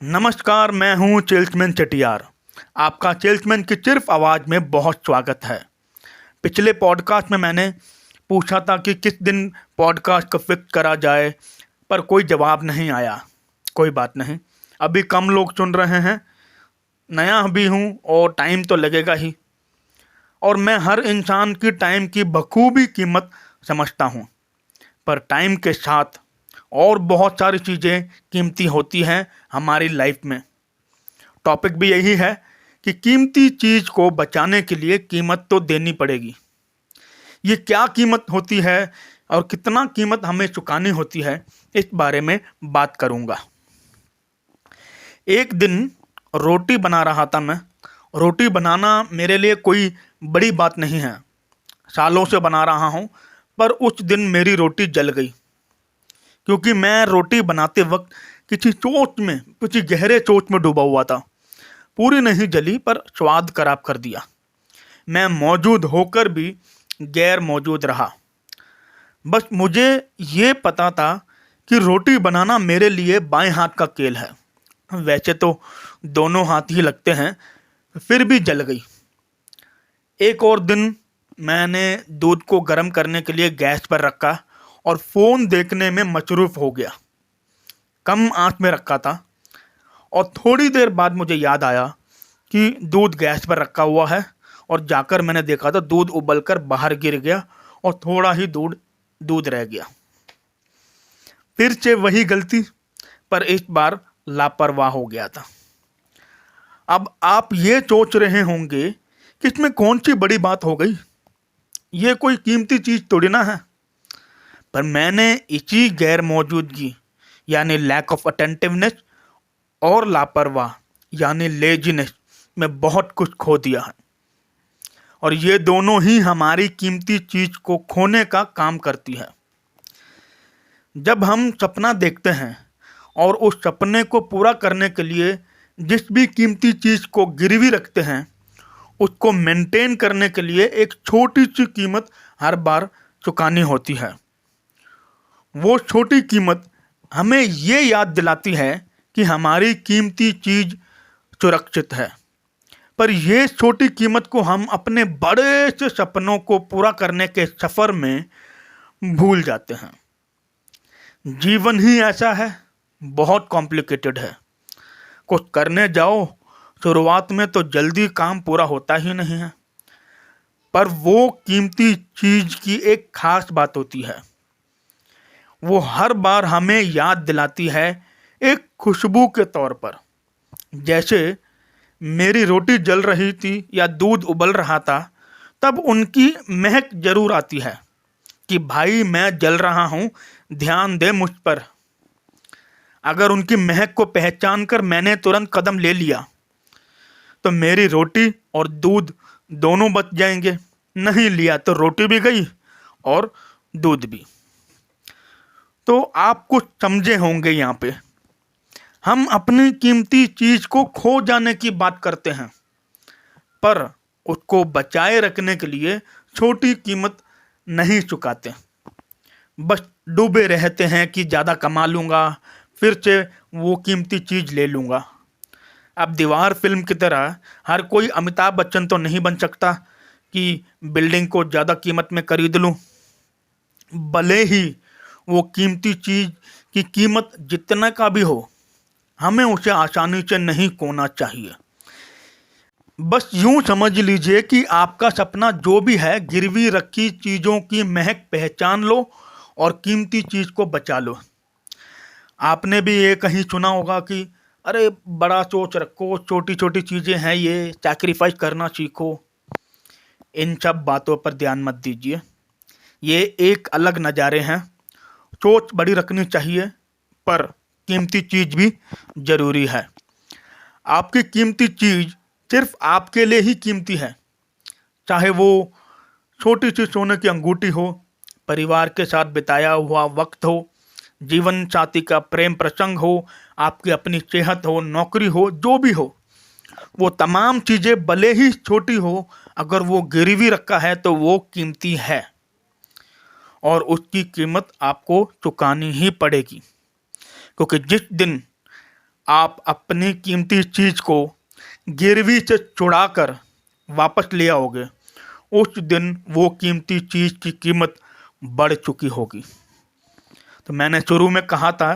नमस्कार, मैं हूं सेल्समैन चटियार। आपका सेल्समैन की सिर्फ आवाज़ में बहुत स्वागत है। पिछले पॉडकास्ट में मैंने पूछा था कि किस दिन पॉडकास्ट को फिक्स करा जाए, पर कोई जवाब नहीं आया। कोई बात नहीं, अभी कम लोग सुन रहे हैं, नया भी हूं और टाइम तो लगेगा ही। और मैं हर इंसान की टाइम की बखूबी कीमत समझता हूं, पर टाइम के साथ और बहुत सारी चीज़ें कीमती होती हैं हमारी लाइफ में। टॉपिक भी यही है कि कीमती चीज़ को बचाने के लिए कीमत तो देनी पड़ेगी। ये क्या कीमत होती है और कितना कीमत हमें चुकानी होती है, इस बारे में बात करूँगा। एक दिन रोटी बना रहा था मैं। रोटी बनाना मेरे लिए कोई बड़ी बात नहीं है, सालों से बना रहा हूँ, पर उस दिन मेरी रोटी जल गई। क्योंकि मैं रोटी बनाते वक्त किसी गहरे सोच में डूबा हुआ था। पूरी नहीं जली, पर स्वाद खराब कर दिया। मैं मौजूद होकर भी गैर मौजूद रहा। बस मुझे ये पता था कि रोटी बनाना मेरे लिए बाएं हाथ का खेल है। वैसे तो दोनों हाथ ही लगते हैं, फिर भी जल गई। एक और दिन मैंने दूध को गर्म करने के लिए गैस पर रखा और फ़ोन देखने में मसरूफ़ हो गया। कम आंच में रखा था और थोड़ी देर बाद मुझे याद आया कि दूध गैस पर रखा हुआ है, और जाकर मैंने देखा तो दूध उबलकर बाहर गिर गया और थोड़ा ही दूध रह गया। फिर से वही गलती, पर इस बार लापरवाह हो गया था। अब आप ये सोच रहे होंगे कि इसमें कौन सी बड़ी बात हो गई, ये कोई कीमती चीज़ थोड़ी ना है। पर मैंने इसी गैर मौजूदगी यानी लैक ऑफ अटेंटिवनेस और लापरवाह यानी लेजीनेस में बहुत कुछ खो दिया है। और ये दोनों ही हमारी कीमती चीज़ को खोने का काम करती है। जब हम सपना देखते हैं और उस सपने को पूरा करने के लिए जिस भी कीमती चीज़ को गिरवी रखते हैं, उसको मेंटेन करने के लिए एक छोटी सी कीमत हर बार चुकानी होती है। वो छोटी कीमत हमें ये याद दिलाती है कि हमारी कीमती चीज़ सुरक्षित है। पर ये छोटी कीमत को हम अपने बड़े से सपनों को पूरा करने के सफ़र में भूल जाते हैं। जीवन ही ऐसा है, बहुत कॉम्प्लिकेटेड है। कुछ करने जाओ, शुरुआत में तो जल्दी काम पूरा होता ही नहीं है। पर वो कीमती चीज़ की एक खास बात होती है, वो हर बार हमें याद दिलाती है, एक खुशबू के तौर पर। जैसे मेरी रोटी जल रही थी या दूध उबल रहा था, तब उनकी महक जरूर आती है कि भाई मैं जल रहा हूँ, ध्यान दे मुझ पर। अगर उनकी महक को पहचान कर मैंने तुरंत कदम ले लिया तो मेरी रोटी और दूध दोनों बच जाएंगे। नहीं लिया तो रोटी भी गई और दूध भी। तो आप कुछ समझे होंगे यहाँ पे, हम अपनी कीमती चीज़ को खो जाने की बात करते हैं, पर उसको बचाए रखने के लिए छोटी कीमत नहीं चुकाते। बस डूबे रहते हैं कि ज़्यादा कमा लूँगा, फिर से वो कीमती चीज़ ले लूँगा। अब दीवार फिल्म की तरह हर कोई अमिताभ बच्चन तो नहीं बन सकता कि बिल्डिंग को ज़्यादा कीमत में खरीद लूँ। भले ही वो कीमती चीज़ की कीमत जितना का भी हो, हमें उसे आसानी से नहीं खोना चाहिए। बस यूं समझ लीजिए कि आपका सपना जो भी है, गिरवी रखी चीज़ों की महक पहचान लो और कीमती चीज़ को बचा लो। आपने भी ये कहीं सुना होगा कि अरे बड़ा सोच रखो, छोटी छोटी चीज़ें हैं, ये सैक्रिफाइस करना सीखो। इन सब बातों पर ध्यान मत दीजिए, ये एक अलग नज़ारे हैं। सोच बड़ी रखनी चाहिए, पर कीमती चीज़ भी ज़रूरी है। आपकी कीमती चीज़ सिर्फ आपके लिए ही कीमती है, चाहे वो छोटी सी सोने की अंगूठी हो, परिवार के साथ बिताया हुआ वक्त हो, जीवन साथी का प्रेम प्रसंग हो, आपकी अपनी सेहत हो, नौकरी हो, जो भी हो। वो तमाम चीज़ें भले ही छोटी हो, अगर वो गिरवी रखा है तो वो कीमती है और उसकी कीमत आपको चुकानी ही पड़ेगी। क्योंकि जिस दिन आप अपनी कीमती चीज़ को गिरवी से छुड़ाकर वापस ले आओगे, उस दिन वो कीमती चीज़ की कीमत बढ़ चुकी होगी। तो मैंने शुरू में कहा था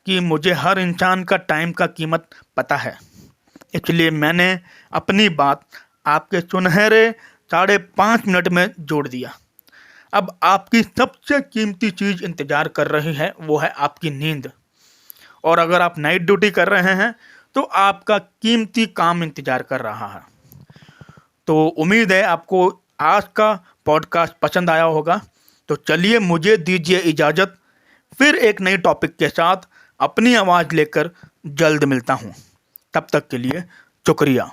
कि मुझे हर इंसान का टाइम का कीमत पता है, इसलिए मैंने अपनी बात आपके सुनहरे 5.5 मिनट में जोड़ दिया। अब आपकी सबसे कीमती चीज़ इंतज़ार कर रही है, वो है आपकी नींद। और अगर आप नाइट ड्यूटी कर रहे हैं तो आपका कीमती काम इंतज़ार कर रहा है। तो उम्मीद है आपको आज का पॉडकास्ट पसंद आया होगा। तो चलिए मुझे दीजिए इजाज़त, फिर एक नई टॉपिक के साथ अपनी आवाज़ लेकर जल्द मिलता हूँ। तब तक के लिए शुक्रिया।